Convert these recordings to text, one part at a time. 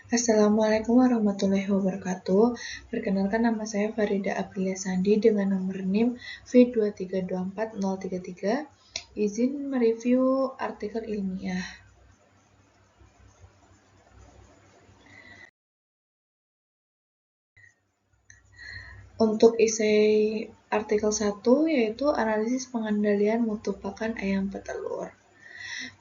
Assalamualaikum warahmatullahi wabarakatuh. Perkenalkan, nama saya Farida Aprilia Sandi dengan nomor NIM V2324033. Izin mereview artikel ilmiah. Untuk isi artikel 1 yaitu analisis pengendalian mutu pakan ayam petelur.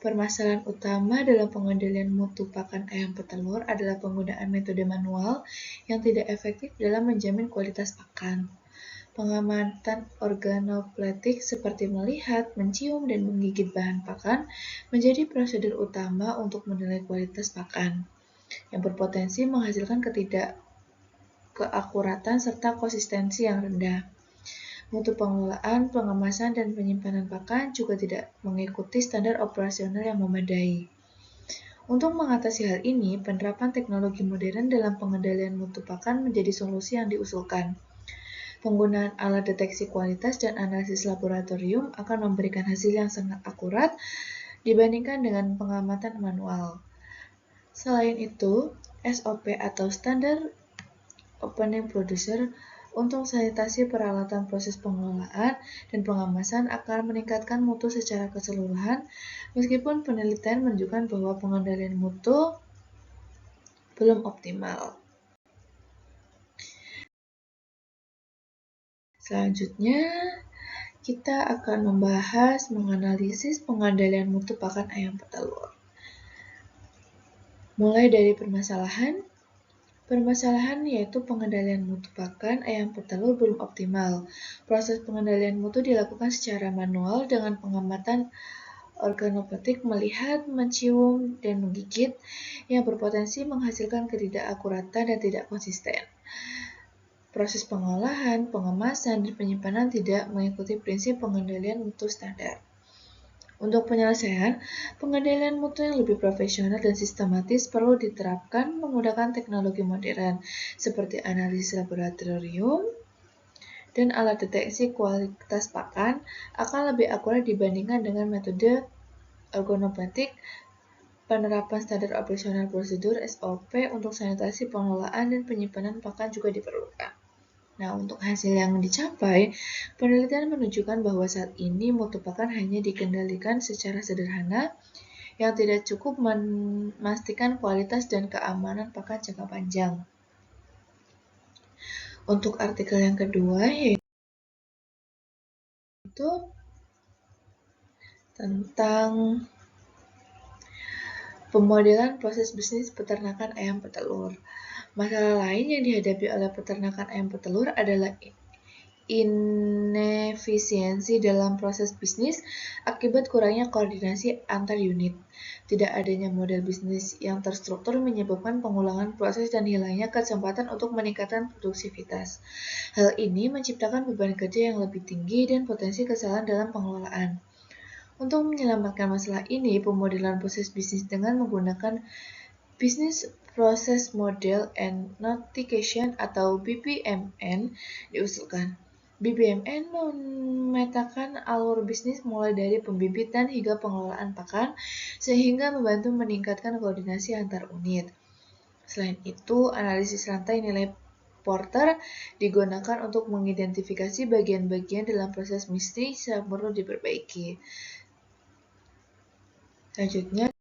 Permasalahan utama dalam pengendalian mutu pakan ayam petelur adalah penggunaan metode manual yang tidak efektif dalam menjamin kualitas pakan. Pengamatan organopletik seperti melihat, mencium, dan menggigit bahan pakan menjadi prosedur utama untuk menilai kualitas pakan, yang berpotensi menghasilkan ketidakkeakuratan serta konsistensi yang rendah. Mutu pengelolaan, pengemasan, dan penyimpanan pakan juga tidak mengikuti standar operasional yang memadai. Untuk mengatasi hal ini, penerapan teknologi modern dalam pengendalian mutu pakan menjadi solusi yang diusulkan. Penggunaan alat deteksi kualitas dan analisis laboratorium akan memberikan hasil yang sangat akurat dibandingkan dengan pengamatan manual. Selain itu, SOP atau Standard Opening Procedure untuk sanitasi peralatan proses pengelolaan dan pengemasan akan meningkatkan mutu secara keseluruhan, meskipun penelitian menunjukkan bahwa pengendalian mutu belum optimal. Selanjutnya, kita akan membahas menganalisis pengendalian mutu pakan ayam petelur. Mulai dari permasalahan. Permasalahan yaitu pengendalian mutu pakan ayam petelur belum optimal. Proses pengendalian mutu dilakukan secara manual dengan pengamatan organopletik, melihat, mencium, dan menggigit yang berpotensi menghasilkan ketidakakuratan dan tidak konsisten. Proses pengolahan, pengemasan, dan penyimpanan tidak mengikuti prinsip pengendalian mutu standar. Untuk penyelesaian, pengendalian mutu yang lebih profesional dan sistematis perlu diterapkan menggunakan teknologi modern seperti analisis laboratorium dan alat deteksi kualitas pakan akan lebih akurat dibandingkan dengan metode organopletik. Penerapan standar operasional prosedur (SOP) untuk sanitasi pengelolaan dan penyimpanan pakan juga diperlukan. Nah, untuk hasil yang dicapai, penelitian menunjukkan bahwa saat ini mutu pakan hanya dikendalikan secara sederhana yang tidak cukup memastikan kualitas dan keamanan pakan jangka panjang. Untuk artikel yang kedua yaitu tentang pemodelan proses bisnis peternakan ayam petelur. Masalah lain yang dihadapi oleh peternakan ayam petelur adalah inefisiensi dalam proses bisnis akibat kurangnya koordinasi antar unit. Tidak adanya model bisnis yang terstruktur menyebabkan pengulangan proses dan hilangnya kesempatan untuk meningkatkan produktivitas. Hal ini menciptakan beban kerja yang lebih tinggi dan potensi kesalahan dalam pengelolaan. Untuk menyelamatkan masalah ini, pemodelan proses bisnis dengan menggunakan Business Process Model and Notification atau BPMN diusulkan. BPMN memetakan alur bisnis mulai dari pembibitan hingga pengelolaan pakan, sehingga membantu meningkatkan koordinasi antar unit. Selain itu, analisis rantai nilai Porter digunakan untuk mengidentifikasi bagian-bagian dalam proses bisnis yang perlu diperbaiki. Selanjutnya,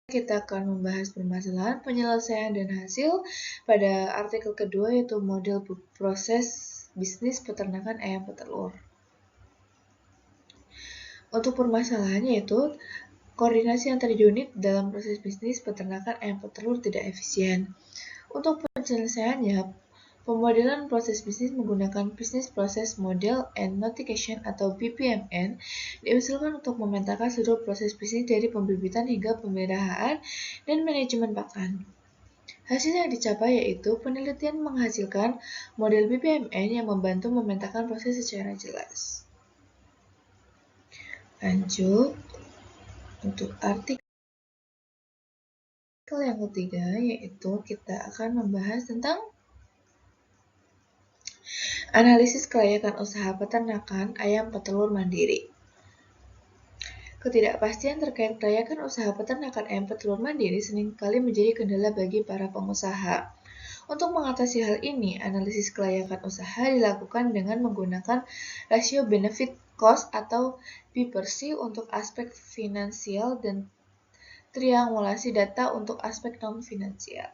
kita akan membahas permasalahan, penyelesaian, dan hasil pada artikel kedua yaitu model proses bisnis peternakan ayam petelur. Untuk permasalahannya yaitu koordinasi antar unit dalam proses bisnis peternakan ayam petelur tidak efisien. Untuk penyelesaiannya, pemodelan proses bisnis menggunakan Business Process Model and Notification atau BPMN diusulkan untuk memetakan seluruh proses bisnis dari pembibitan hingga pemeliharaan dan manajemen pakan. Hasil yang dicapai yaitu penelitian menghasilkan model BPMN yang membantu memetakan proses secara jelas. Lanjut, untuk artikel yang ketiga yaitu kita akan membahas tentang analisis kelayakan usaha peternakan ayam petelur mandiri. Ketidakpastian terkait kelayakan usaha peternakan ayam petelur mandiri seringkali menjadi kendala bagi para pengusaha. Untuk mengatasi hal ini, analisis kelayakan usaha dilakukan dengan menggunakan rasio benefit cost atau B/C untuk aspek finansial dan triangulasi data untuk aspek non-finansial.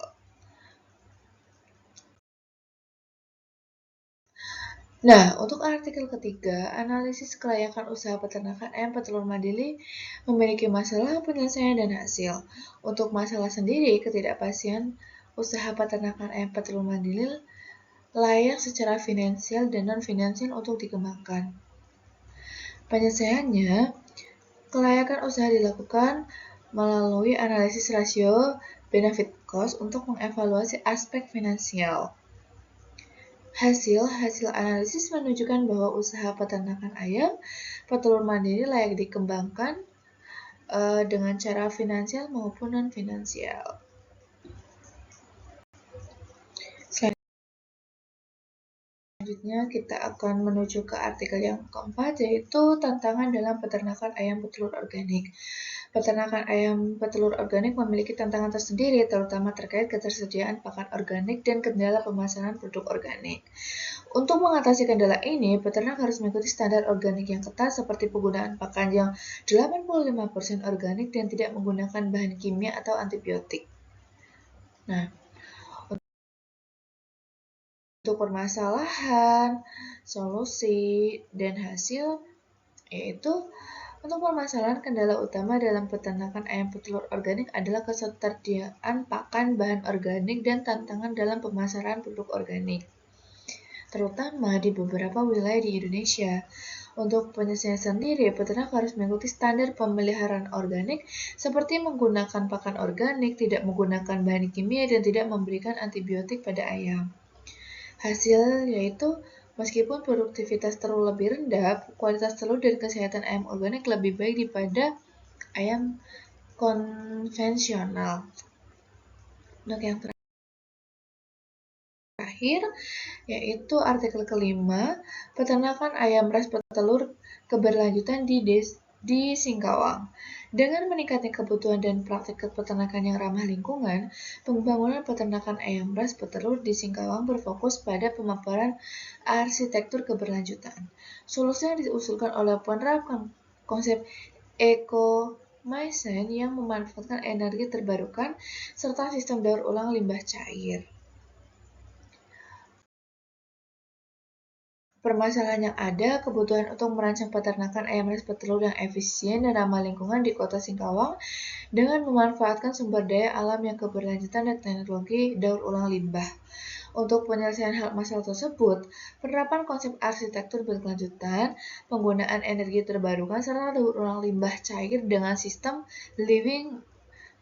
Nah, untuk artikel ketiga, analisis kelayakan usaha peternakan ayam petelur mandiri memiliki masalah penyelesaian dan hasil. Untuk masalah sendiri, ketidakpastian usaha peternakan ayam petelur mandiri layak secara finansial dan non-finansial untuk dikembangkan. Penyelesaiannya, kelayakan usaha dilakukan melalui analisis rasio benefit cost untuk mengevaluasi aspek finansial. Hasil analisis menunjukkan bahwa usaha peternakan ayam petelur mandiri layak dikembangkan dengan cara finansial maupun non-finansial. Selanjutnya kita akan menuju ke artikel yang keempat, yaitu tantangan dalam peternakan ayam petelur organik. Peternakan ayam petelur organik memiliki tantangan tersendiri, terutama terkait ketersediaan pakan organik dan kendala pemasaran produk organik. Untuk mengatasi kendala ini, peternak harus mengikuti standar organik yang ketat seperti penggunaan pakan yang 85% organik dan tidak menggunakan bahan kimia atau antibiotik. Nah, untuk permasalahan, solusi, dan hasil, yaitu untuk permasalahan kendala utama dalam peternakan ayam petelur organik adalah ketersediaan pakan bahan organik dan tantangan dalam pemasaran produk organik, terutama di beberapa wilayah di Indonesia. Untuk penyelesaian sendiri, peternak harus mengikuti standar pemeliharaan organik seperti menggunakan pakan organik, tidak menggunakan bahan kimia, dan tidak memberikan antibiotik pada ayam. Hasil yaitu meskipun produktivitas telur lebih rendah, kualitas telur dan kesehatan ayam organik lebih baik daripada ayam konvensional. Untuk yang terakhir, yaitu artikel kelima, peternakan ayam ras petelur keberlanjutan di Singkawang. Dengan meningkatnya kebutuhan dan praktik peternakan yang ramah lingkungan, pembangunan peternakan ayam ras petelur di Singkawang berfokus pada pemaparan arsitektur keberlanjutan. Solusi yang diusulkan oleh penerapkan konsep eco-mycene yang memanfaatkan energi terbarukan serta sistem daur ulang limbah cair. Permasalahan yang ada, kebutuhan untuk merancang peternakan ayam ras petelur yang efisien dan ramah lingkungan di Kota Singkawang dengan memanfaatkan sumber daya alam yang keberlanjutan dan teknologi daur ulang limbah. Untuk penyelesaian hal masalah tersebut, penerapan konsep arsitektur berkelanjutan, penggunaan energi terbarukan, serta daur ulang limbah cair dengan sistem living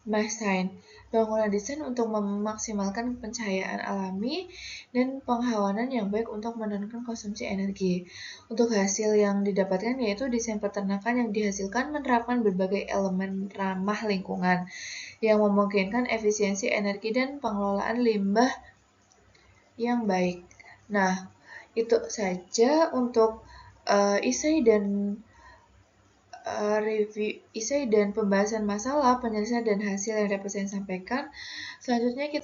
mycene, bangunan desain untuk memaksimalkan pencahayaan alami dan penghawanan yang baik untuk menurunkan konsumsi energi. Untuk hasil yang didapatkan yaitu desain peternakan yang dihasilkan menerapkan berbagai elemen ramah lingkungan yang memungkinkan efisiensi energi dan pengelolaan limbah yang baik. Nah, itu saja untuk isai dan review isai dan pembahasan masalah, penyelesaian dan hasil yang dapat saya sampaikan. Selanjutnya kita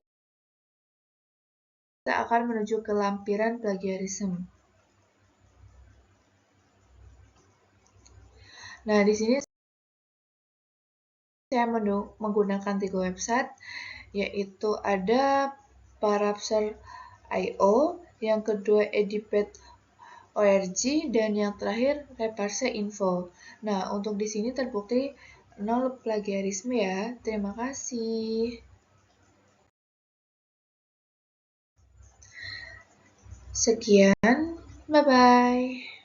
akan menuju ke lampiran plagiarisme. Nah, di sini saya menggunakan 3 website, yaitu ada Parapser.io, yang kedua ediped.org, dan yang terakhir Reparse Info. Nah, untuk di sini terbukti 0 plagiarisme ya. Terima kasih. Sekian, bye-bye.